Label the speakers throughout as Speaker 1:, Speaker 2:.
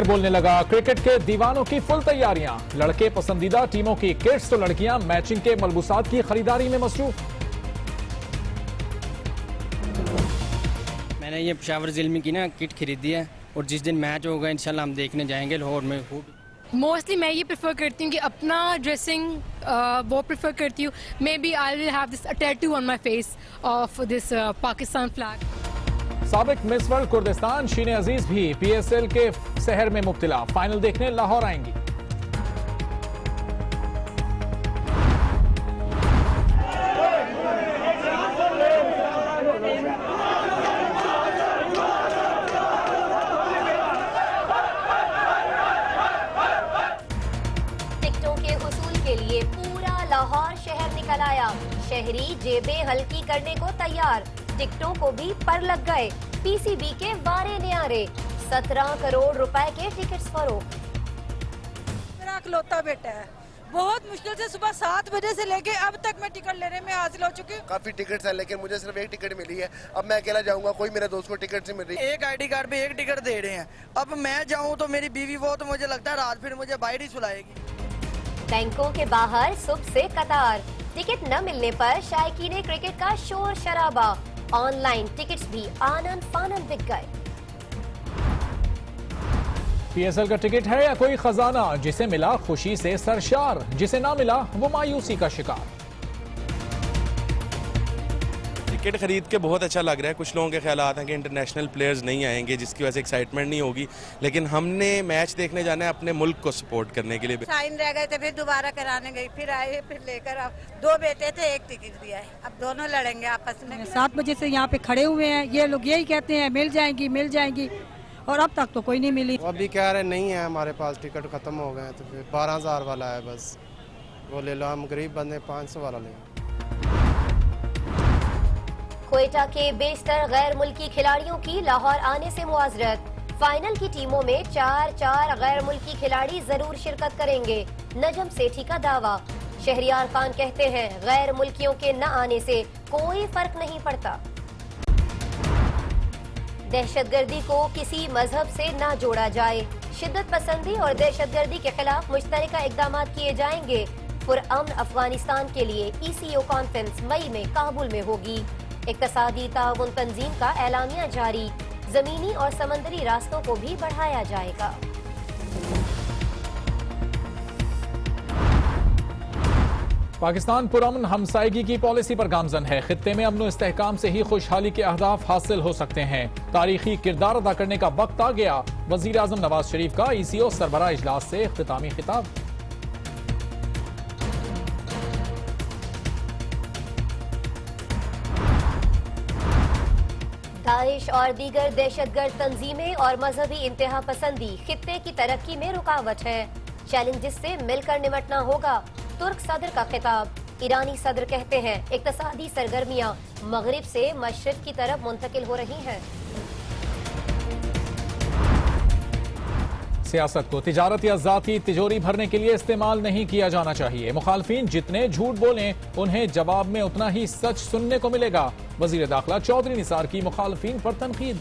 Speaker 1: खैर बोलने लगा, क्रिकेट के दीवानों की फुल तैयारियां, लड़के पसंदीदा टीमों की किट्स तो लड़कियां मैचिंग के मलबूसात की खरीदारी में मसरूफ।
Speaker 2: मैंने ये पेशावर जिले की ना किट खरीदी है और जिस दिन मैच होगा इंशाल्लाह हम देखने जाएंगे लाहौर में। खूब
Speaker 3: मोस्टली मैं ये प्रेफर करती हूँ कि अपना ड्रेसिंग वो प्रेफर करती हूँ। Maybe I will have this tattoo on my face of this Pakistan flag.
Speaker 1: साबिक मिस वर्ल्ड कुर्दिस्तान शीने अजीज भी PSL के शहर में मुब्तला, फाइनल देखने लाहौर आएंगी।
Speaker 4: टिकटों के हुसूल के लिए पूरा लाहौर शहर निकल आया। शहरी जेबें हल्की करने को तैयार, टिकटों को भी पर लग गए। PCB के वारे न्यारे, 17 करोड़ रुपए के टिकट्स फरोख्त।
Speaker 5: मेरा अकलौता बेटा है, बहुत मुश्किल से सुबह 7 बजे से लेके अब तक मैं टिकट लेने में हासिल हो चुकी हूँ।
Speaker 6: काफी टिकट्स हैं लेकिन मुझे सिर्फ एक टिकट मिली है। अब मैं अकेला जाऊंगा, कोई मेरे दोस्त को टिकट नहीं मिल रही।
Speaker 7: एक ID कार्ड पे एक टिकट दे रहे हैं। अब मैं जाऊं तो मेरी बीवी वो तो मुझे लगता है रात फिर मुझे बाहर ही सुलाएगी।
Speaker 4: बैंकों के बाहर सुबह से कतार, टिकट न मिलने पर शायकीन क्रिकेट का शोर शराबा। ऑनलाइन टिकट्स भी आनन फानन बिक गए।
Speaker 1: PSL का टिकट है या कोई खजाना, जिसे मिला खुशी से सरशार, जिसे ना मिला वो मायूसी का शिकार।
Speaker 8: टिकट खरीद के बहुत अच्छा लग रहा है। कुछ लोगों के ख्यालात हैं कि इंटरनेशनल प्लेयर्स नहीं आएंगे जिसकी वजह से एक्साइटमेंट नहीं होगी, लेकिन हमने मैच देखने जाना है अपने मुल्क को सपोर्ट करने के लिए।
Speaker 5: साइन रह गए थे, फिर दोबारा कराने गई, फिर आए, फिर लेकर अब 2 बेटे थे, एक टिकट दिया है। अब दोनों लड़ेंगे आपस में।
Speaker 9: 7 बजे से यहाँ पे खड़े हुए हैं, ये लोग यही कहते हैं मिल जाएंगी मिल जाएंगी, और अब तक तो कोई नहीं मिली।
Speaker 6: वो अभी कह रहे नहीं है हमारे पास टिकट खत्म हो गए हैं, तो फिर 12,000 वाला है, बस वो ले लो। हम गरीब बंदे 500 वाला लेंगे।
Speaker 4: क्वेटा के बेशतर गैर मुल्की खिलाड़ियों की लाहौर आने से मुआजरत। फाइनल की टीमों में 4 गैर मुल्की खिलाड़ी जरूर शिरकत करेंगे, नजम सेठी का दावा। शहरियार खान कहते हैं गैर मुल्कियों के न आने से कोई फर्क नहीं पड़ता। दहशतगर्दी को किसी मजहब से न जोड़ा जाए, शिद्दत पसंदी और दहशतगर्दी के खिलाफ मुश्तरका इकदाम किए जाएंगे। पुरअमन अफगानिस्तान के लिए ECO कॉन्फ्रेंस मई में काबुल में होगी। इक्तसादी ताउन तंजीम का एलामिया जारी, जमीनी और समंदरी रास्तों को भी बढ़ाया जाएगा।
Speaker 1: पाकिस्तान पुरअमन हमसायगी की पॉलिसी पर गामजन है। खित्ते में अमन इस्तेहकाम से ही खुशहाली के अहदाफ हासिल हो सकते हैं। तारीखी किरदार अदा करने का वक्त आ गया। वजीर आजम नवाज शरीफ का ECO सरबराह इजलास से इख्तितामी खिताब।
Speaker 4: दाइश और दीगर दहशतगर्द तंजीमें और मजहबी इंतहा पसंदी खित्ते की तरक्की में रुकावट है। चैलेंजेस से मिलकर निमटना होगा, तुर्क सदर का खिताब। ईरानी सदर कहते हैं इक्तसादी सरगर्मियां मगरिब से मशरिक की तरफ मुंतकिल हो रही हैं।
Speaker 1: सियासत को तिजारत या जाती तिजोरी भरने के लिए इस्तेमाल नहीं किया जाना चाहिए। मुखालफिन जितने झूठ बोलें उन्हें जवाब में उतना ही सच सुनने को मिलेगा। वजीर दाखिला चौधरी निसार की मुखालफिन पर तनकीद।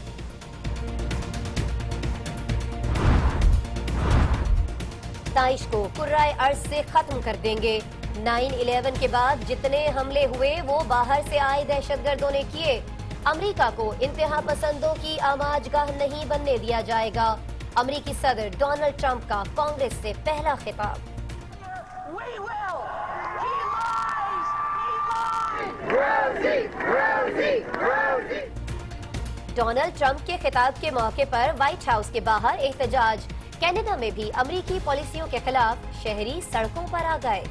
Speaker 4: दाइश को कुर्राए अर्ज से खत्म कर देंगे। 9/11 के बाद जितने हमले हुए वो बाहर से आए दहशतगर्दों ने किए। अमेरिका को इंतहा पसंदों की आमाजगाह नहीं बनने दिया जाएगा। अमेरिकी सदर डोनाल्ड ट्रंप का कांग्रेस से पहला खिताब। डोनाल्ड ट्रंप के खिताब के मौके पर व्हाइट हाउस के बाहर एहतजाज। कनाडा में भी अमेरिकी पॉलिसियों के खिलाफ शहरी सड़कों पर आ गए।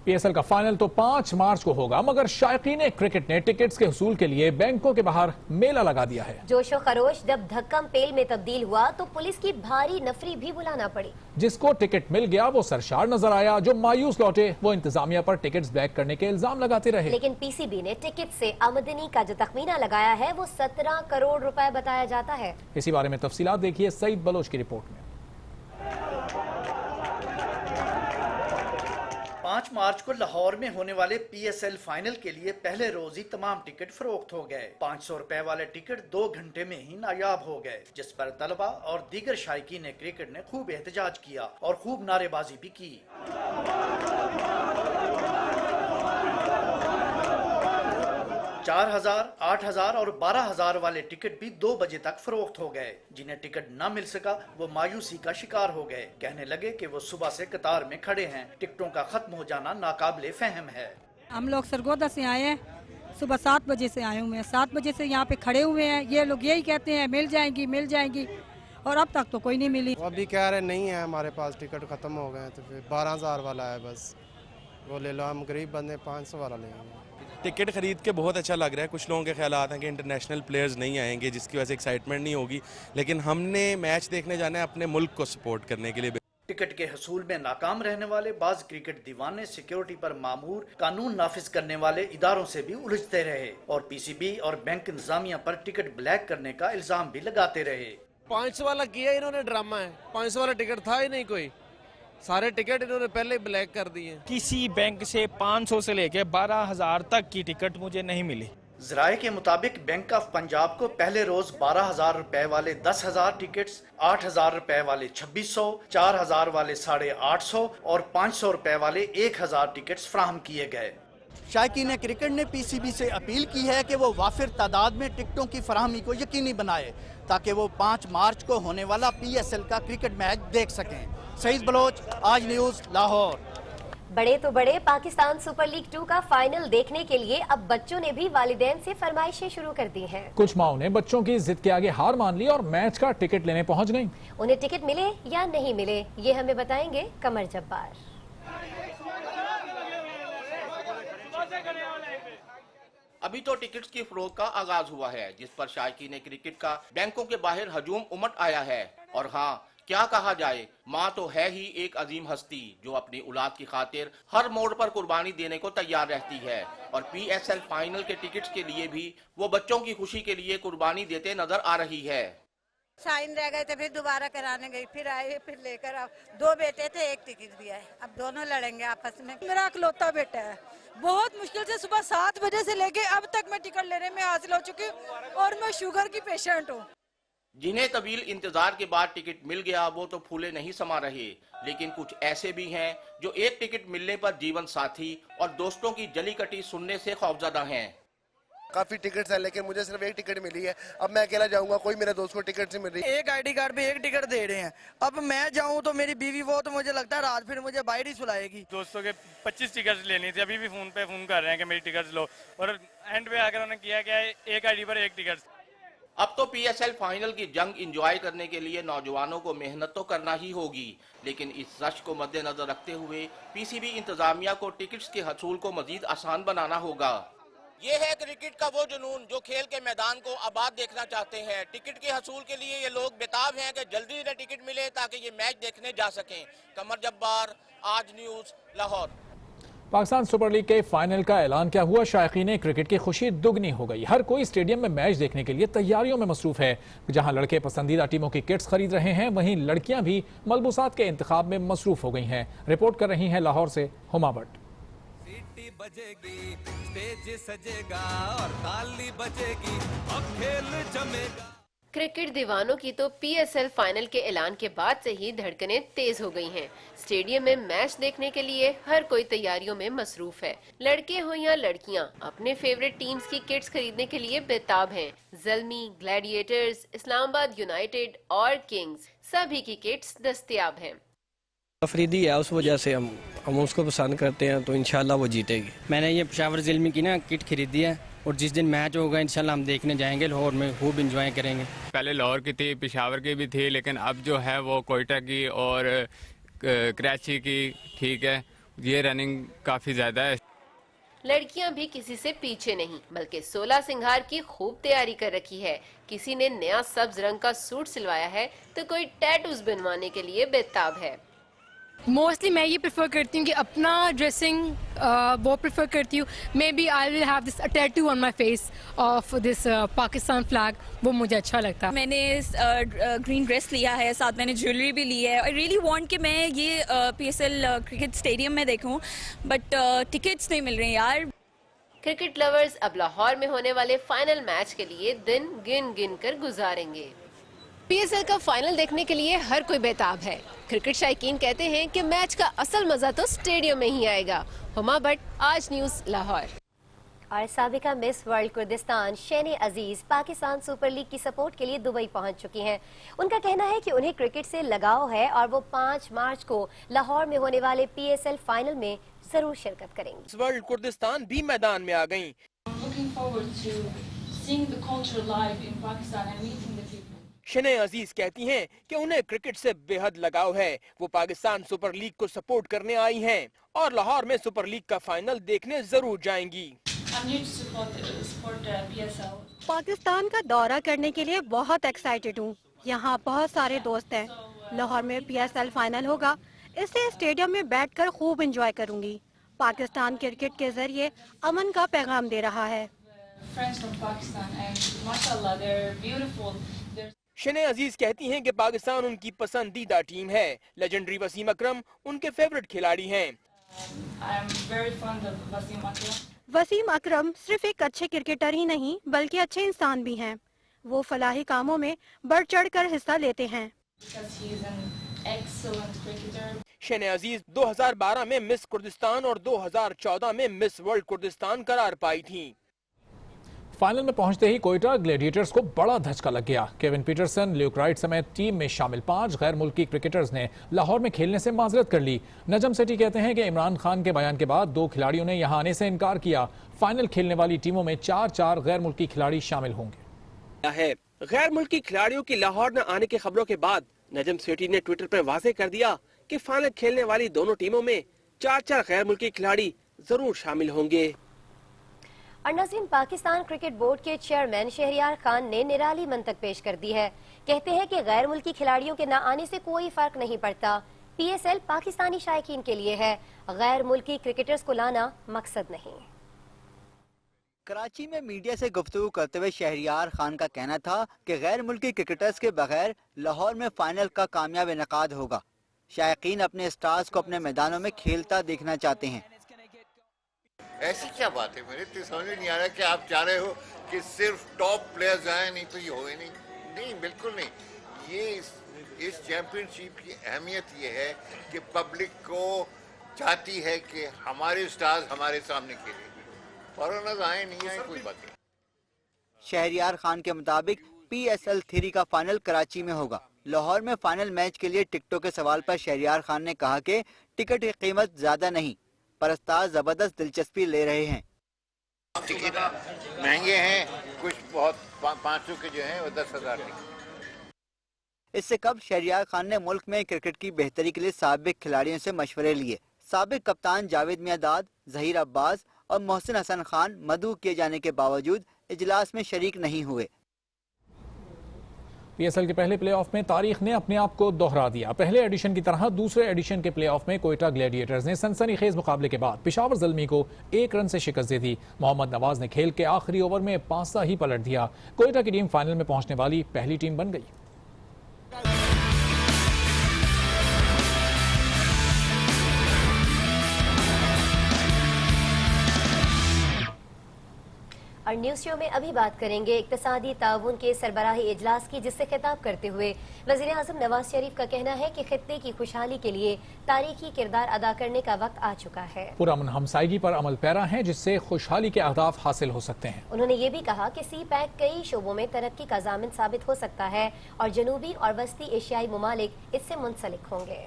Speaker 1: पीएसएल का फाइनल तो 5 मार्च को होगा, मगर शायकीन क्रिकेट ने टिकट्स के हुसूल के लिए बैंकों के बाहर मेला लगा दिया है।
Speaker 4: जोशो खरोश जब धक्कम पेल में तब्दील हुआ तो पुलिस की भारी नफरी भी बुलाना पड़ी।
Speaker 1: जिसको टिकट मिल गया वो सरशार नजर आया, जो मायूस लौटे वो इंतजामिया पर टिकट्स ब्लैक करने के इल्जाम लगाते रहे।
Speaker 4: लेकिन पीसीबी ने टिकट से आमदनी का जो तखमीना लगाया है वो 17 करोड़ रुपए बताया जाता है।
Speaker 1: इसी बारे में तफसीलात देखिए सईद बलोच की रिपोर्ट में।
Speaker 10: 5 मार्च को लाहौर में होने वाले पीएसएल फाइनल के लिए पहले रोज ही तमाम टिकट फरोख्त हो गए। 500 रुपए वाले टिकट 2 घंटे में ही नायाब हो गए, जिस पर तलबा और दीगर शायकीन क्रिकेट ने खूब एहतजाज किया और खूब नारेबाजी भी की। 4000, 8000 और 12000 वाले टिकट भी 2 बजे तक फरोख्त हो गए। जिन्हें टिकट न मिल सका वो मायूसी का शिकार हो गए। कहने लगे कि वो सुबह से कतार में खड़े हैं, टिकटों का खत्म हो जाना नाकाबिले फहम है।
Speaker 9: हम लोग सरगोदा से आए हैं, सुबह 7 बजे से आए हुए हैं, 7 बजे से यहाँ पे खड़े हुए हैं। ये लोग यही कहते हैं मिल जाएंगी, और अब तक तो कोई नहीं मिली।
Speaker 6: वो अभी कह रहे नहीं है हमारे पास, टिकट खत्म हो गए, तो फिर 12000 वाला है, बस वो ले लो। हम गरीब बंदे 500 वाला लेंगे।
Speaker 8: टिकट खरीद के बहुत अच्छा लग रहा है। कुछ लोगों के ख्यालात हैं कि इंटरनेशनल प्लेयर्स नहीं आएंगे, जिसकी वजह से एक्साइटमेंट नहीं होगी, लेकिन हमने मैच देखने जाना है अपने मुल्क को सपोर्ट करने के लिए।
Speaker 10: टिकट के हसूल में नाकाम रहने वाले बाज क्रिकेट दीवाने सिक्योरिटी पर मामूर कानून नाफिज करने वाले इदारों से भी उलझते रहे और पीसीबी और बैंक इंतजामिया पर टिकट ब्लैक करने का इल्जाम भी लगाते रहे।
Speaker 11: 500 वाला किया इन्होंने ड्रामा है, 500 वाला टिकट था ही नहीं कोई, सारे टिकट इन्होंने पहले ब्लैक कर दिए।
Speaker 12: किसी बैंक से 500 से लेके 12000 तक की टिकट मुझे नहीं मिली।
Speaker 10: जराये के मुताबिक बैंक ऑफ पंजाब को पहले रोज 12000 रुपए वाले 10,000 टिकट्स, 8000 रुपए वाले 2600, 4000 वाले 850 और 500 रुपए वाले 1000 टिकट्स फराहम किए गए।
Speaker 13: शायकीन क्रिकेट ने पीसीबी से अपील की है कि वो वाफिर तादाद में टिकटों की फराहमी को यकीनी बनाए ताकि वो 5 मार्च को होने वाला पीएसएल का क्रिकेट मैच देख सकें। सईद बलोच, आज न्यूज़, लाहौर।
Speaker 4: बड़े तो बड़े, पाकिस्तान सुपर लीग 2 का फाइनल देखने के लिए अब बच्चों ने भी वालिदैन से फरमाइशें शुरू कर दी हैं।
Speaker 1: कुछ माओं ने बच्चों की जिद के आगे हार मान ली और मैच का टिकट लेने पहुंच गईं।
Speaker 4: उन्हें टिकट मिले या नहीं मिले ये हमें बताएंगे कमर जब्बार।
Speaker 14: अभी तो टिकट्स की फरोख्त का आगाज हुआ है, जिस पर शायकीन क्रिकेट का बैंकों के बाहर हजूम उमड़ आया है। और हाँ, क्या कहा जाए, माँ तो है ही एक अजीम हस्ती जो अपनी औलाद की खातिर हर मोड़ पर कुर्बानी देने को तैयार रहती है। और पीएसएल फाइनल के टिकट्स के लिए भी वो बच्चों की खुशी के लिए कुर्बानी देते नजर आ रही है।
Speaker 5: साइन रह गए थे, फिर दोबारा कराने गई, फिर आए, फिर लेकर आओ। 2 बेटे थे, 1 टिकट दिया है, अब दोनों लड़ेंगे आपस में। मेरा इकलौता बेटा है, बहुत मुश्किल से सुबह 7 बजे से लेके अब तक मैं टिकट लेने में हासिल हो चुकी हूँ और मैं शुगर की पेशेंट हूँ।
Speaker 14: जिन्हें तवील इंतजार के बाद टिकट मिल गया वो तो फूले नहीं समा रहे, लेकिन कुछ ऐसे भी हैं जो एक टिकट मिलने पर जीवन साथी और दोस्तों की जली कटी सुनने से खौफजदा हैं।
Speaker 15: काफी टिकट्स हैं लेकिन मुझे सिर्फ 1 टिकट मिली है। अब मैं अकेला जाऊंगा, कोई मेरे दोस्त को टिकट नहीं मिल रही।
Speaker 7: एक आईडी कार्ड पे 1 टिकट दे रहे हैं। अब मैं जाऊं तो मेरी बीवी वो तो मुझे लगता है रात फिर मुझे बाहर ही सुलाएगी।
Speaker 12: दोस्तों के 25 टिकट्स लेनी थी, अभी भी फोन कर रहे हैं कि मेरी टिकट्स लो, और एंड पे आकर उन्होंने किया क्या है, एक आईडी पर 1 टिकट।
Speaker 14: अब तो पीएसएल फाइनल की जंग एंजॉय करने के लिए नौजवानों को मेहनत तो करना ही होगी, लेकिन इस रश को मद्देनजर रखते हुए पीसीबी इंतजामिया को टिकट्स के हसूल को मजीद आसान बनाना होगा। ये है क्रिकेट का वो जुनून जो खेल के मैदान को आबाद देखना चाहते हैं। टिकट के हसूल के लिए ये लोग बेताब हैं कि जल्दी इन्हें टिकट मिले ताकि ये मैच देखने जा सकें। कमर जब्बार, आज news, Lahore.
Speaker 1: Pakistan super league के फाइनल का ऐलान क्या हुआ, शायकीन क्रिकेट की खुशी दुगनी हो गई। हर कोई स्टेडियम में मैच देखने के लिए तैयारियों में मसरूफ है। जहां लड़के पसंदीदा टीमों की किट्स खरीद रहे हैं, वहीं लड़कियां भी मलबूसात के इंतखाब में मसरूफ हो गई हैं। रिपोर्ट कर रही हैं लाहौर से हुमा भट्ट।
Speaker 16: सीटी बजेगी, स्टेज सजेगा और ताली बजेगी, अब खेल जमेगा।
Speaker 17: क्रिकेट दीवानों की तो पीएसएल फाइनल के ऐलान के बाद से ही धड़कनें तेज हो गई हैं। स्टेडियम में मैच देखने के लिए हर कोई तैयारियों में मसरूफ है। लड़के हो या लड़कियां, अपने फेवरेट टीम्स की किट्स खरीदने के लिए बेताब हैं। ज़ल्मी, ग्लैडिएटर्स, इस्लामाबाद यूनाइटेड और किंग्स, सभी की किट्स दस्तयाब हैं।
Speaker 2: अफरीदी है, उस वजह से हम उसको पसंद करते हैं, तो इंशाल्लाह वो जीतेगी। मैंने ये पेशावर ज़िल्मी की ना किट खरीदी है और जिस दिन मैच होगा इंशाल्लाह हम देखने जाएंगे, लाहौर में खूब एंजॉय करेंगे।
Speaker 18: पहले लाहौर की थी, पेशावर की भी थी, लेकिन अब जो है वो कोयटा की और कराची की ठीक है, ये रनिंग काफ़ी ज़्यादा है।
Speaker 17: लड़कियां भी किसी से पीछे नहीं, बल्कि 16 सिंगार की खूब तैयारी कर रखी है। किसी ने नया सब्ज रंग का सूट सिलवाया है तो कोई टैटूज बनवाने के लिए बेताब है।
Speaker 3: मोस्टली मैं ये प्रेफर करती हूँ कि अपना ड्रेसिंग वो प्रेफर करती हूँ। Maybe I will have this tattoo on my face of this Pakistan flag, वो मुझे अच्छा लगता है।
Speaker 19: मैंने ग्रीन ड्रेस लिया है, साथ मैंने ज्वेलरी भी ली है। आई रियली वांट कि मैं ये PSL क्रिकेट स्टेडियम में देखूं, बट टिकट्स नहीं मिल रहे यार।
Speaker 17: क्रिकेट लवर्स अब लाहौर में होने वाले फाइनल मैच के लिए दिन गिन गिन कर गुजारेंगे। PSL का फाइनल देखने के लिए हर कोई बेताब है। क्रिकेट शायकीन कहते हैं कि मैच का असल मजा तो स्टेडियम में ही आएगा। हुमा भट्ट, आज न्यूज़, लाहौर।
Speaker 4: और साबिका मिस वर्ल्ड कुर्दिस्तान शहने अजीज पाकिस्तान सुपर लीग की सपोर्ट के लिए दुबई पहुंच चुकी हैं। उनका कहना है कि उन्हें क्रिकेट से लगाव है और वो 5 मार्च को लाहौर में होने वाले PSL फाइनल में जरूर शिरकत करेंगी।
Speaker 20: वर्ल्ड कुर्दिस्तान भी मैदान में आ गयी। शहने अजीज कहती हैं कि उन्हें क्रिकेट से बेहद लगाव है। वो पाकिस्तान सुपर लीग को सपोर्ट करने आई हैं और लाहौर में सुपर लीग का फाइनल देखने जरूर जाएंगी।
Speaker 21: पाकिस्तान का दौरा करने के लिए बहुत एक्साइटेड हूँ। यहाँ बहुत सारे दोस्त हैं। लाहौर में PSL फाइनल होगा, इसलिए स्टेडियम में बैठकर खूब एंजॉय करूँगी। पाकिस्तान क्रिकेट के जरिए अमन का पैगाम दे रहा है।
Speaker 20: शहने अजीज कहती हैं कि पाकिस्तान उनकी पसंदीदा टीम है। लेजेंडरी वसीम अकरम उनके फेवरेट खिलाड़ी हैं।
Speaker 21: वसीम अकरम सिर्फ एक अच्छे क्रिकेटर ही नहीं बल्कि अच्छे इंसान भी हैं। वो फलाही कामों में बढ़ चढ़ कर हिस्सा लेते हैं।
Speaker 20: शहने अजीज 2012 में मिस कुर्दिस्तान और 2014 में मिस वर्ल्ड कुर्दिस्तान करार पाई थी।
Speaker 1: फाइनल में पहुंचते ही कोयटा ग्लैडिएटर्स को बड़ा धचका लग गया। केविन पीटरसन, ल्यूक राइट समेत टीम में शामिल 5 गैर मुल्की क्रिकेटर्स ने लाहौर में खेलने से माजरत कर ली। नजम सेठी कहते हैं कि इमरान खान के बयान के बाद 2 खिलाड़ियों ने यहां आने से इनकार किया। फाइनल खेलने वाली टीमों में 4 गैर मुल्की खिलाड़ी शामिल होंगे।
Speaker 20: गैर मुल्की खिलाड़ियों की लाहौर न आने की खबरों के बाद नजम सेठी ने ट्विटर पर वाज़ेह कर दिया कि फाइनल खेलने वाली दोनों टीमों में 4 गैर मुल्की खिलाड़ी जरूर शामिल होंगे।
Speaker 4: और नाज़रीन, पाकिस्तान क्रिकेट बोर्ड के चेयरमैन शहरियार खान ने निराली मंतक पेश कर दी है। कहते हैं कि गैर मुल्की खिलाड़ियों के न आने से कोई फर्क नहीं पड़ता। PSL पाकिस्तानी शायकीन के लिए है, गैर मुल्की क्रिकेटर्स को लाना मकसद नहीं।
Speaker 22: कराची में मीडिया से गुफ्तगू करते हुए शहरियार खान का कहना था कि गैर मुल्की क्रिकेटर्स के बगैर लाहौर में फाइनल का कामयाब इनेकाद होगा। शायकीन अपने स्टार्स को अपने मैदानों में खेलता देखना चाहते हैं।
Speaker 23: ऐसी क्या बात है, मेरे तो समझ नहीं आ रहा कि आप चाह रहे हो कि सिर्फ टॉप प्लेयर्स आए, नहीं तो ये हो ही नहीं, बिल्कुल नहीं। ये इस चैंपियनशिप की अहमियत ये है कि पब्लिक को चाहती है कि हमारे स्टार्स हमारे सामने खेले, फॉरेनर्स आए नहीं आए कोई बात नहीं।
Speaker 22: शहरियार खान के मुताबिक PSL 3 का फाइनल कराची में होगा। लाहौर में फाइनल मैच के लिए टिकटों के सवाल पर शहरियार खान ने कहा कि टिकट की कीमत ज्यादा नहीं, पर उस्ताद जबरदस्त दिलचस्पी ले रहे हैं।
Speaker 23: टिकट महंगे हैं, कुछ बहुत 500 के जो हैं वो 10,000 के।
Speaker 22: इससे कब शहरियार खान ने मुल्क में क्रिकेट की बेहतरी के लिए साबिक खिलाड़ियों से मशवरे लिए। साबिक कप्तान जावेद मियादाद, जहीर अब्बास और मोहसिन हसन खान मदऊ किए जाने के बावजूद इजलास में शरीक नहीं हुए।
Speaker 1: PSL के पहले प्लेऑफ में तारीख ने अपने आप को दोहरा दिया। पहले एडिशन की तरह दूसरे एडिशन के प्लेऑफ में कोयटा ग्लैडिएटर्स ने सनसनीखेज मुकाबले के बाद पेशावर ज़ल्मी को 1 रन से शिकस्त दे दी। मोहम्मद नवाज ने खेल के आखिरी ओवर में पासा ही पलट दिया। कोयटा की टीम फाइनल में पहुंचने वाली पहली टीम बन गई।
Speaker 4: और न्यूज़ शो में अभी बात करेंगे इक्तिसादी ताउन के सरबराही इजलास की, जिससे खिताब करते हुए वज़ीर आज़म नवाज शरीफ का कहना है कि खित्ते की खुशहाली के लिए तारीखी किरदार अदा करने का वक्त आ चुका है।
Speaker 1: पुरअमन हमसायगी पर अमल पैरा है, जिससे खुशहाली के अहदाफ हासिल हो सकते हैं।
Speaker 4: उन्होंने ये भी कहा कि CPEC कई शोबों में तरक्की का ज़ामिन साबित हो सकता है और जनूबी और वस्ती एशियाई ममालिक इससे मुंसलिक होंगे।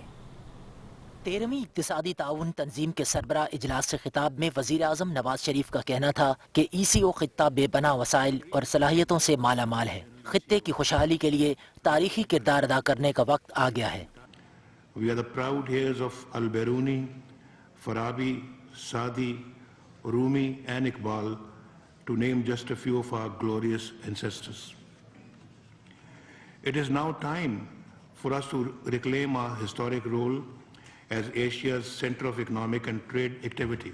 Speaker 24: 13वीं इक्तिसादी ताउन तंजीम के सरबराह इजलास से खिताब में वज़ीर आज़म नवाज शरीफ का कहना था कि ECO खित्ता बेपनाह वसाइल और सलाहियतों से माला माल है। खित्ते की खुशहाली के लिए तारीखी किरदार अदा करने का वक्त आ गया है।
Speaker 25: We are the proud heirs of Al-Biruni,
Speaker 6: Farabi, Sadi, Rumi and Iqbal, to name just a few of our glorious ancestors. It is now time for us to reclaim our historic role as Asia's center of economic and trade activity.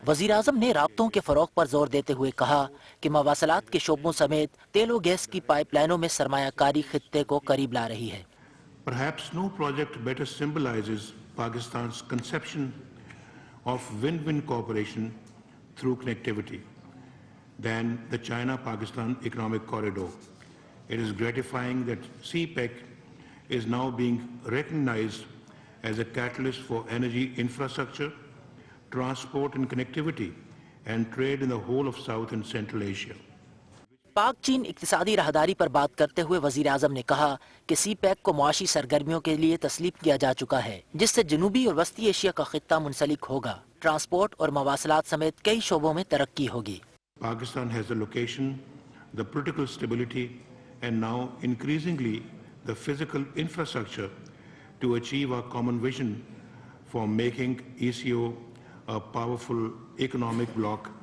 Speaker 24: वज़ीर आज़म ने राब्तों के फ़रोग़ पर जोर देते हुए कहा कि मवासलात के शोबों समेत तेल और गैस की पाइपलाइनों में सरमायाकारी खित्ते को करीब ला रही है।
Speaker 6: Perhaps no project better symbolizes Pakistan's conception of win-win cooperation through connectivity than the China-Pakistan Economic Corridor. It is gratifying that CPEC is now being recognized as a catalyst for energy infrastructure, transport and connectivity, and trade in the whole of South and Central Asia.
Speaker 24: पाक चीन इक्तिसादी राहदारी पर बात करते हुए वज़ीर आज़म ने कहा कि CPEC को मुआशी सरगर्मियों के लिए तस्लीम किया जा चुका है, जिससे जनूबी और वस्ती एशिया का खित्ता मुंसलिक होगा। ट्रांसपोर्ट और मवासलात समेत कई शोबों में तरक्की होगी।
Speaker 6: Pakistan has the location, the political stability, and now increasingly the physical infrastructure to achieve our common vision for making ECO a powerful economic bloc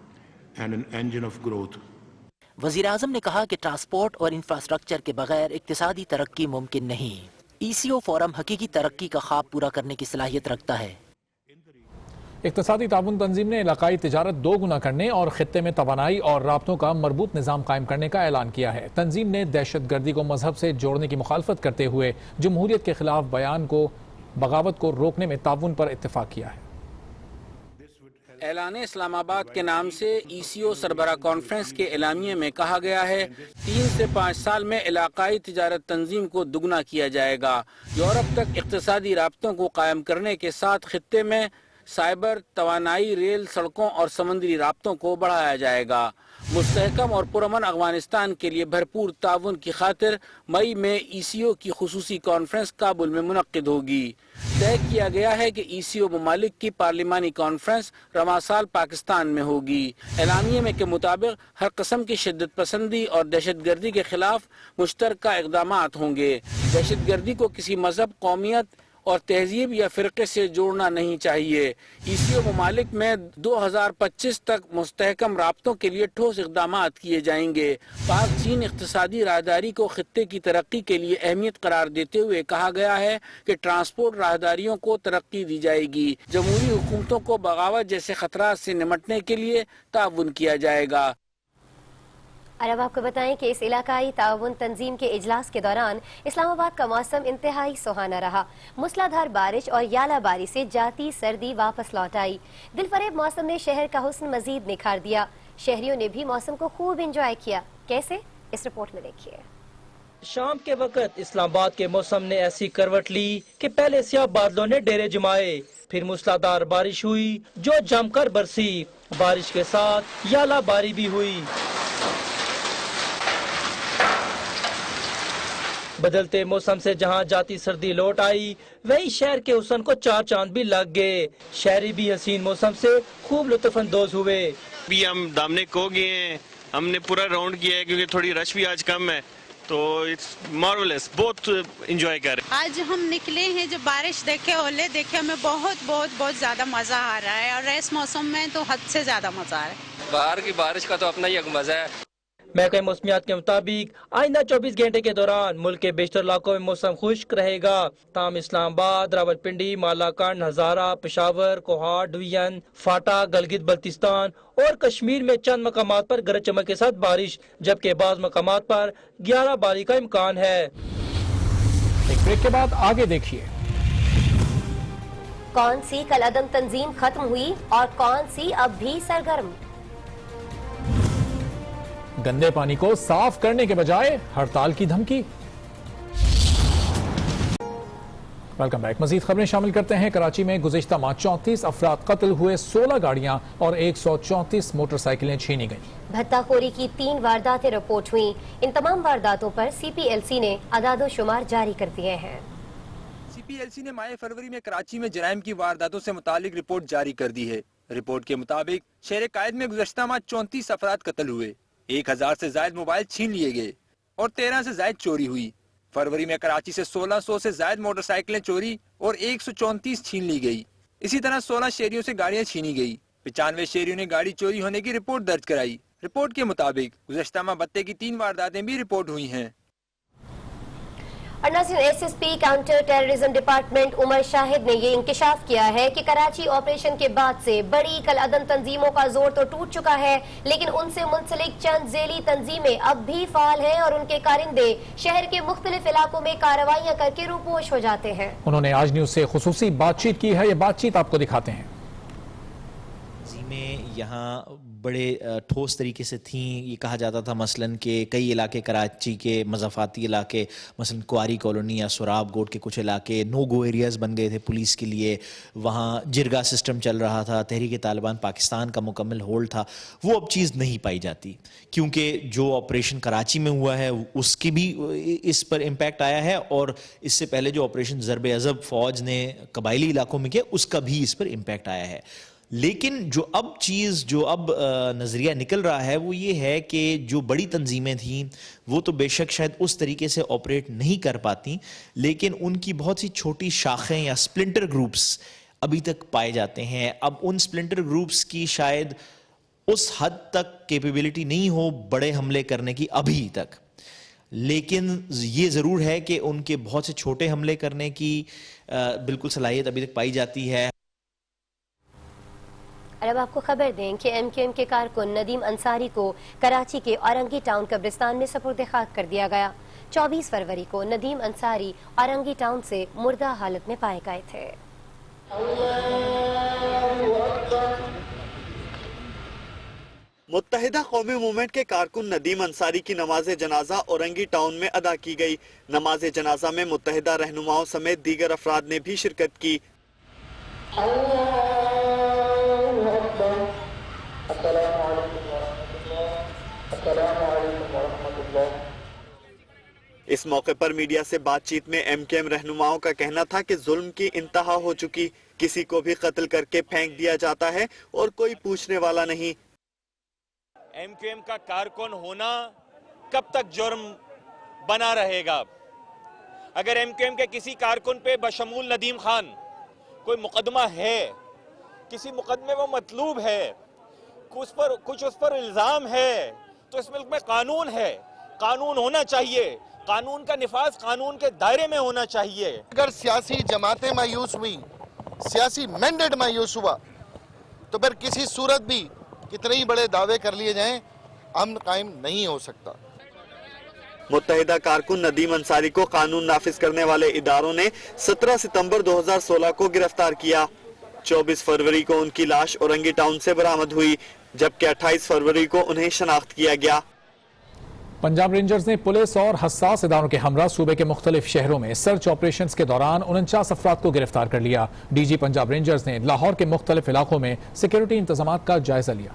Speaker 6: and an engine of growth.
Speaker 24: वज़ीर आज़म ने कहा कि ट्रांसपोर्ट और infrastructure के बगैर इक्तिसादी तरक्की मुमकिन नहीं। ECO फोरम हकीकी तरक्की का ख्वाब पूरा करने की सलाहियत रखता है।
Speaker 1: इक्तिसादी ताउन तंजीम ने इलाकाई तिजारत 2 गुना करने और खित्ते में तवानाई और राब्तों का मरबूत निज़ाम कायम करने का ऐलान किया है। तंजीम ने दहशत गर्दी को मजहब से जोड़ने की मुखालफत करते हुए जमहूरियत के खिलाफ बयान को बगावत को रोकने में ताउन पर इत्तेफाक किया है।
Speaker 8: ऐलान इस्लामाबाद के नाम से ECO सरबरा कॉन्फ्रेंस के एलामिये में कहा गया है 3 से 5 साल में इलाकाई तिजारत तंजीम को दुगना किया जाएगा। यूरोप तक इक्तिसादी राब्तों को कायम करने के साथ खित्ते में साइबर, तवानाई, रेल, सड़कों और समुद्री राब्तों को बढ़ाया जाएगा। मुस्तहकम और पुरअमन अफगानिस्तान के लिए भरपूर ताउन की खातिर मई में ECO की खुसूसी कॉन्फ्रेंस काबुल में मुनक्किद होगी। तय किया गया है कि ECO ममालिक की पार्लिमानी कॉन्फ्रेंस रवां साल पाकिस्तान में होगी। एलामिये में के मुताबिक हर किस्म की शिद्दत पसंदी और दहशत गर्दी के खिलाफ मुश्तरका इक़दामात होंगे। दहशत गर्दी को किसी मजहब, कौमियत और तहजीब या फ़िरक़े से जोड़ना नहीं चाहिए। ECO ममालिक में 2025 तक मुस्तहकम राब्तों के लिए ठोस इक़दामात किए जाएंगे। पाक चीन इक़्तिसादी राहदारी को खित्ते की तरक्की के लिए अहमियत करार देते हुए कहा गया है कि ट्रांसपोर्ट राहदारियों को तरक्की दी जाएगी। जमहूरी हुकूमतों को बगावत जैसे खतरात से निमटने के लिए ताउन किया जाएगा।
Speaker 4: और अब आपको बताएं कि इस इलाकाई ताउन तंजीम के इजलास के दौरान इस्लामाबाद का मौसम इंतहाई सुहाना रहा। मूसलाधार बारिश और यालाबारी से जाती सर्दी वापस लौट आई। दिलफरेब मौसम ने शहर का हुस्न मजीद निखार दिया। शहरियों ने भी मौसम को खूब इंजॉय किया। कैसे, इस रिपोर्ट में देखिए।
Speaker 9: शाम के वक्त इस्लामाबाद के मौसम ने ऐसी करवट ली कि पहले स्याह बादलों ने डेरे जमाए, फिर मूसलाधार बारिश हुई जो जमकर बरसी। बारिश के साथ यालाबारी भी हुई। बदलते मौसम से जहां जाती सर्दी लौट आई, वही शहर के हुस्न को 4 चांद भी लग गए। शहरी भी हसीन मौसम से खूब लुत्फानंदोज हुए।
Speaker 11: भी हम दामने को गए हैं, हमने पूरा राउंड किया है क्योंकि थोड़ी रश भी आज कम है, तो इट्स मार्वेलस, बहुत एंजॉय कर रहे हैं।
Speaker 25: आज हम निकले हैं, जब बारिश देखे, ओले देखे, हमें बहुत ज्यादा मजा आ रहा है और इस मौसम में तो हद से ज्यादा मजा आ रहा है।
Speaker 26: बाहर की बारिश का तो अपना ही एक मजा है।
Speaker 9: महकमे मौसमियात के मुताबिक आइंदा 24 घंटे के दौरान मुल्क के बेशतर इलाकों में मौसम खुश्क रहेगा। ताम इस्लामाबाद, रावलपिंडी, मालाकांड, हजारा, पेशावर, कोहार डिवीजन, फाटा, गलगित बल्तिस्तान और कश्मीर में चंद मकामात पर गरज चमक के साथ बारिश, जबकि बाज़ मकामात पर 11 बारी का इम्कान है।
Speaker 1: एक ब्रेक के बाद आगे देखिए।
Speaker 4: कौन सी कलअदम तंजीम खत्म हुई और कौन सी अब भी सरगर्म।
Speaker 1: गंदे पानी को साफ करने के बजाय हड़ताल की धमकी। Welcome back. मजीद खबरें शामिल करते हैं। कराची में गुज़िश्ता माह 34 अफराद कत्ल हुए, 16 गाड़ियां और 134 मोटरसाइकिलें छीनी गईं।
Speaker 4: भत्ताखोरी की 3 वारदातें रिपोर्ट हुई। इन तमाम वारदातों पर CPLC ने अदादोशुमार जारी कर दिए हैं।
Speaker 20: CPLC ने माह फरवरी में कराची में जराइम की वारदातों से मुतालिक रिपोर्ट जारी कर दी है। रिपोर्ट के मुताबिक शहर कायद में गुज़िश्ता माह 34 अफराद कत्ल हुए, 1000 से ज्यादा मोबाइल छीन लिए गए और 13 से ज्यादा चोरी हुई। फरवरी में कराची से 1600 से ज्यादा मोटरसाइकिलें चोरी और 134 छीन ली गई। इसी तरह 16 शहरियों से गाड़ियां छीनी गई। 95 शहरियों ने गाड़ी चोरी होने की रिपोर्ट दर्ज कराई। रिपोर्ट के मुताबिक गुज़श्ता माह भत्ते की 3 वारदातें भी रिपोर्ट हुई हैं।
Speaker 4: और नाज़रीन, SSP counter terrorism department Umar Shahid ने ये इंकशाफ किया है कि कराची ऑपरेशन के बाद से बड़ी कलअदम तंजीमों का जोर तो टूट चुका है, लेकिन उनसे मुंसलिक चंद ज़ेली तंजीमें अब भी फाल हैं और उनके कारिंदे शहर के मुख्तलिफ इलाकों में कार्रवाइयां करके रूपोश हो जाते हैं।
Speaker 1: उन्होंने आज न्यूज से खुसूसी बातचीत की है, ये बातचीत आपको दिखाते हैं।
Speaker 5: में यहाँ बड़े ठोस तरीके से थी। ये कहा जाता था मसलन के कई इलाके कराची के मज़ाफ़ाती इलाके, मसलन कुआरी कॉलोनी या सुराब गोट के कुछ इलाके नो गो एरियाज़ बन गए थे पुलिस के लिए। वहाँ जिरगा सिस्टम चल रहा था, तहरीक तालिबान पाकिस्तान का मुकम्मल होल्ड था। वो अब चीज़ नहीं पाई जाती, क्योंकि जो ऑपरेशन कराची में हुआ है उसकी भी इस पर इम्पैक्ट आया है, और इससे पहले जो ऑपरेशन ज़रब अज़ब फ़ौज ने कबायली इलाकों में किया उसका भी इस पर इम्पैक्ट आया है। लेकिन जो अब नज़रिया निकल रहा है वो ये है कि जो बड़ी तंजीमें थीं वो तो बेशक शायद उस तरीके से ऑपरेट नहीं कर पाती, लेकिन उनकी बहुत सी छोटी शाखें या स्प्लिंटर ग्रुप्स अभी तक पाए जाते हैं। अब उन स्प्लिंटर ग्रुप्स की शायद उस हद तक कैपेबिलिटी नहीं हो बड़े हमले करने की अभी तक, लेकिन ये ज़रूर है कि उनके बहुत से छोटे हमले करने की बिल्कुल सलाहियत अभी तक पाई जाती है।
Speaker 4: और अब आपको खबर दें कि एमकेएम के कारकुन नदीम अंसारी को कराची के औरंगी टाउन कब्रिस्तान में सुपुर्द खाक कर दिया गया। 24 फरवरी को नदीम अंसारी औरंगी टाउन से मुर्दा हालत में पाए गए थे।
Speaker 22: मुत्तहिदा कौमी मूवमेंट के कारकुन नदीम अंसारी की नमाज जनाजा औरंगी टाउन में अदा की गई। नमाज जनाजा में मुत्तहिदा रहनुमाओं समेत दीगर अफराद ने भी शिरकत की। इस मौके पर मीडिया से बातचीत में एमकेएम रहनुमाओं का कहना था कि जुल्म की इंतहा हो चुकी, किसी को भी कत्ल करके फेंक दिया जाता है और कोई पूछने वाला नहीं।
Speaker 7: एमकेएम का कारकुन होना कब तक जुर्म बना रहेगा? अगर एमकेएम के किसी कारकुन पे बशमूल नदीम खान कोई मुकदमा है, किसी मुकदमे में मतलूब है, कुछ उस पर इल्जाम है, तो इस मुल्क में कानून है, कानून होना चाहिए, कानून का निफाज कानून के दायरे में होना चाहिए।
Speaker 10: अगर सियासी जमातें मायूस हुई, सियासी मैंडेट मायूस हुआ, तो फिर किसी सूरत भी कितने ही बड़े दावे कर लिए जाएं, अमन कायम नहीं हो सकता।
Speaker 22: मुत्तहिदा कारकुन नदीम अंसारी को कानून नाफिज करने वाले इदारों ने 17 सितंबर 2016 को गिरफ्तार किया। 24 फरवरी को उनकी लाश औरंगी टाउन से बरामद हुई, जबकि 28 फरवरी को उन्हें शनाख्त किया गया।
Speaker 1: पंजाब रेंजर्स ने पुलिस और हसास इदारों के हमरा सूबे के मुख्तलिफ शहरों में सर्च ऑपरेशंस के दौरान 49 अफराद को गिरफ्तार कर लिया। डीजी पंजाब रेंजर्स ने लाहौर के मुख्तलिफ इलाकों में सिक्योरिटी इंतजामात का जायजा लिया।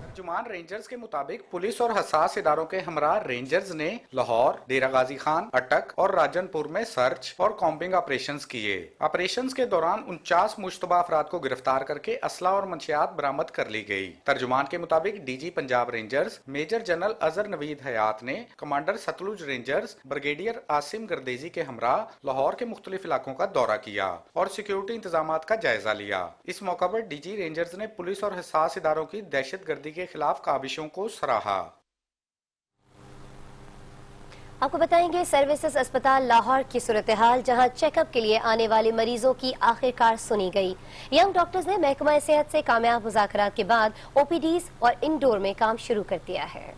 Speaker 12: तर्जुमान रेंजर्स के मुताबिक पुलिस और हसास इदारों के हमरा रेंजर्स ने लाहौर, डेरा गाजी खान, अटक और राजनपुर में सर्च और कॉम्बिंग ऑपरेशंस किए। ऑपरेशंस के दौरान 49 मुश्तबा अफराद को गिरफ्तार करके असला और मंशियात बरामद कर ली गई। तर्जुमान के मुताबिक DG Punjab Rangers major general Azhar Naveed Hayat ने commander Sutlej Rangers brigadier Asim Gardezi के हमरा लाहौर के मुख्तलिफ इलाकों का दौरा किया और सिक्योरिटी इंतजामात का जायजा लिया। इस मौका पर डीजी रेंजर्स ने पुलिस और हसास इदारों की दहशतगर्दी के खिलाफ काबिशों को सराहा।
Speaker 4: आपको बताएंगे सर्विसेज अस्पताल लाहौर की सूरत हाल, जहां चेकअप के लिए आने वाले मरीजों की आखिरकार सुनी गई। यंग डॉक्टर्स ने महकमा सेहत से कामयाब मुज़ाकरात के बाद ओपीडीज और इंडोर में काम शुरू कर दिया है।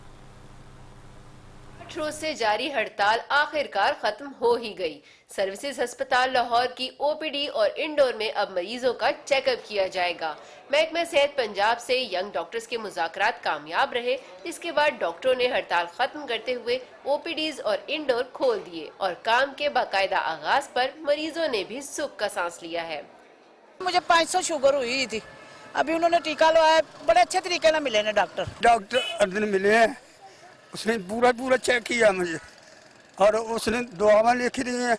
Speaker 17: 8 रोज से जारी हड़ताल आखिरकार खत्म हो ही गई। सर्विसेज अस्पताल लाहौर की ओपीडी और इंडोर में अब मरीजों का चेकअप किया जाएगा। महकमा सेहत पंजाब से यंग डॉक्टर्स के मुज़ाकरात कामयाब रहे, जिसके बाद डॉक्टरों ने हड़ताल खत्म करते हुए ओपीडीज और इंडोर खोल दिए और काम के बाकायदा आगाज पर मरीजों ने भी सुख का सांस लिया है।
Speaker 13: मुझे 500 शुगर हुई थी, अभी उन्होंने टीका लगाया, बड़े अच्छे तरीके से मिले ना डॉक्टर
Speaker 15: अर्जुन मिले हैं, उसने पूरा चेक किया मुझे और उसने दुआएं लिखी दी हैं।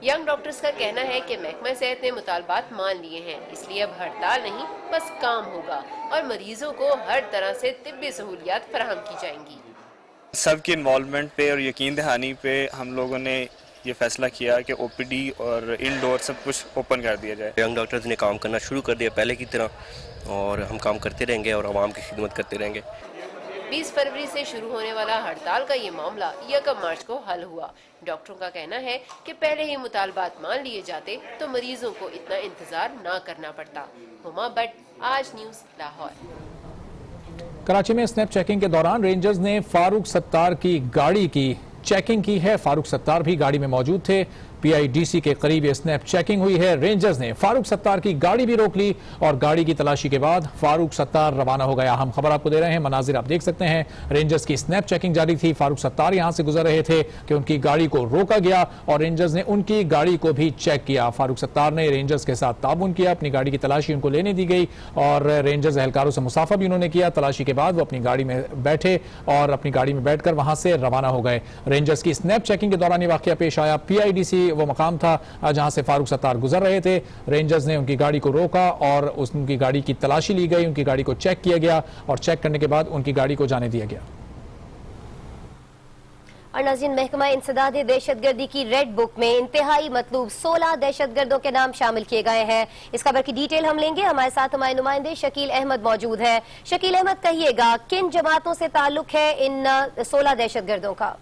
Speaker 17: यंग डॉक्टर्स का कहना है कि महकमा सेहत ने मुतालबात मान लिए हैं, इसलिए अब हड़ताल नहीं बस काम होगा और मरीजों को हर तरह से तिब्बी सहूलियात फराहम की जाएंगी।
Speaker 27: सबकी इन्वॉल्वमेंट पे और यकीन दहानी पे हम लोगों ने
Speaker 2: ये फैसला किया कि ओपीडी और इंडोर सब कुछ ओपन कर दिया जाए।
Speaker 3: यंग डॉक्टर्स ने काम करना शुरू कर दिया पहले की तरह, और हम काम करते रहेंगे और आवाम की खिदमत करते रहेंगे।
Speaker 17: 20 फरवरी से शुरू होने वाला हड़ताल का ये मामला 1 मार्च को हल हुआ। डॉक्टरों का कहना है कि पहले ही मुतालबात मान लिए जाते तो मरीजों को इतना इंतजार न करना पड़ता। हुमा बट, आज न्यूज़, लाहौर।
Speaker 1: कराची में स्नैप चेकिंग के दौरान रेंजर्स ने फारूक सत्तार की गाड़ी की चेकिंग की है। फारूक सत्तार भी गाड़ी में मौजूद थे। पीआईडीसी के करीब ये स्नैप चेकिंग हुई है। रेंजर्स ने फारूक सत्तार की गाड़ी भी रोक ली और गाड़ी की तलाशी के बाद फारूक सत्तार रवाना हो गया। हम खबर आपको दे रहे हैं, मनाजिर आप देख सकते हैं। रेंजर्स की स्नैप चेकिंग जारी थी। फारूक सत्तार यहां से गुजर रहे थे कि उनकी गाड़ी को रोका गया और रेंजर्स ने उनकी गाड़ी को भी चेक किया। फारूक सत्तार ने रेंजर्स के साथ ताउन किया। अपनी गाड़ी की तलाशी उनको लेने दी गई और रेंजर्स एहलकारों से मुसाफा भी उन्होंने किया। तलाशी के बाद वो अपनी गाड़ी में बैठे और अपनी गाड़ी में बैठकर वहां से रवाना हो गए। रेंजर्स की स्नैप चेकिंग के दौरान ये वाकया पेश आया। पीआईडीसी वो मकाम था जहां से फारूक सत्तार गुजर रहे थे। रेंजर्स ने उनकी गाड़ी को रोका और उनकी गाड़ी की तलाशी ली गई। उनकी गाड़ी को चेक किया गया और चेक करने के बाद उनकी गाड़ी को जाने दिया गया।
Speaker 4: और नाज़रीन, महकमा इंसदाद दहशतगर्दी की रेड बुक में इंतहाई मतलूब 16 दहशतगर्दों के नाम शामिल किए गए हैं। इस खबर की डिटेल हम लेंगे। हमारे साथ हमारे नुमाइंदे शकील अहमद मौजूद है। शकील अहमद, कहिएगा किन जमातों से ताल्लुक है इन 16 दहशतगर्दों का?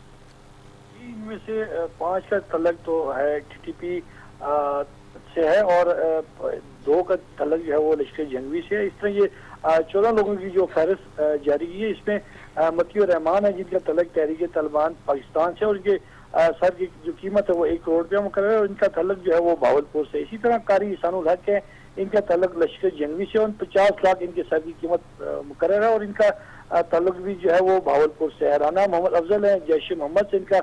Speaker 14: इनमें से 5 का तलक तो है टीटीपी से है और 2 का तलक जो है वो लश्कर जंगवी से है। इस तरह ये 14 लोगों की जो फहरिस्त जारी की है, इसमें मतियुर रहमान है जिनका तलक तहरीक तालिबान पाकिस्तान से और उनके सर की जो कीमत है वो 1 करोड़ रुपया मुकर्रर है और इनका तलक जो है वो भावलपुर से। इसी तरह कारी इसानुल हक है, इनका तलक लश्कर जंगवी से और 50 लाख इनके सर की कीमत मुकर्रर है और इनका तल्लुक भी जो है वो भावलपुर से है। राना मोहम्मद अफजल है, जैश मोहम्मद से इनका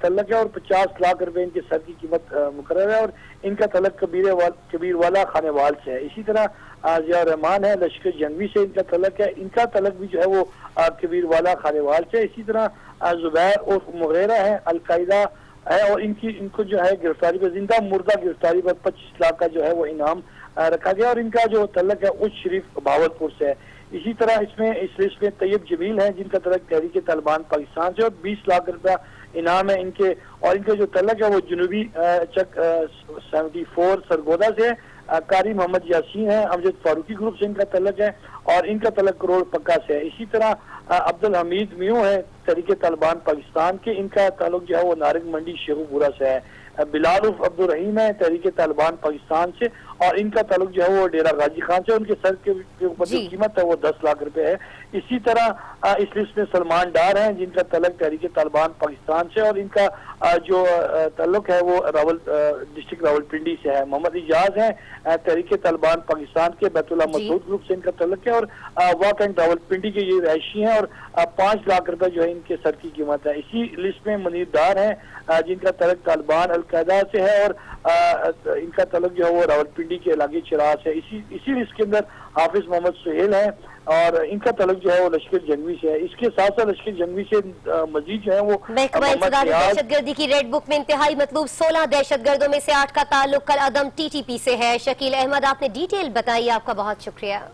Speaker 14: तल्लुक है और 50 लाख रुपए इनके सर की कीमत मुकर्रर है और इनका तल्लुक कबीर वाला खानेवाल से है। इसी तरह जिया रहमान है, लश्कर जंगवी से इनका तल्लुक है, इनका तल्लुक भी जो है वो कबीर वाला खानेवाल से। इसी तरह जुबैर और मुगैरा है, अलकायदा है और इनको जो है गिरफ्तारी पर, जिंदा मुर्दा गिरफ्तारी पर 25 लाख का जो है वो इनाम रखा गया और इनका जो तल्लुक है उच्च शरीफ भावलपुर से है। इसी तरह इस लिस्ट में तैयब जमील है जिनका तल्लुक तहरीक तालिबान पाकिस्तान से और 20 लाख रुपया इनाम है इनके और इनके जो तल्लुक है वो जुनूबी चक 74 सरगोदा से है। कारी मोहम्मद यासीन है, अमजद फारूकी ग्रुप से इनका तल्लुक है और इनका तल्लुक करोड़ पक्का से है। इसी तरह अब्दुल हमीद मियो है तहरीक तालिबान पाकिस्तान के, इनका ताल्लुक जो है वो नारंग मंडी शेखुपुरा से है। बिलाल उर्फ अब्दुल रहीम है तहरीक तालिबान पाकिस्तान से और इनका ताल्लुक जो है वो डेरा गाजी खान से, उनके सर के ऊपर जो कीमत है वो 10 लाख रुपए है। इसी तरह इस लिस्ट में सलमान डार हैं जिनका तल्लुक तहरीक तालिबान पाकिस्तान से और इनका जो तल्लुक है वो डिस्ट्रिक्ट रावलपिंडी से है। मोहम्मद इजाज है तहरीक तालिबान पाकिस्तान के, बैतुल्लाह मसूद ग्रुप से इनका तल्लुक है और वाक एंड रावलपिंडी के ये रहायशी हैं और 5 लाख रुपए जो है इनके सर की कीमत है। इसी लिस्ट में मुनीर डार है जिनका तल्लुक तालिबान अलकायदा से है और इनका तल्लुक जो है वो रावलपिंडी के इलाके चिराग से। इसी लिस्ट के अंदर हाफिज मोहम्मद सुहेल है और इनका तल्लुक जो है वो लश्कर जंगवी से है। इसके साथ साथ लश्कर जंगवी से मजीद जो है वो
Speaker 4: महकमा इंसदाद दहशतगर्दी की रेड बुक में इंतहाई मतलूब 16 दहशतगर्दों में से 8 का ताल्लुक कल अदम टीटीपी से है। शकील अहमद, आपने डिटेल बताई, आपका बहुत शुक्रिया।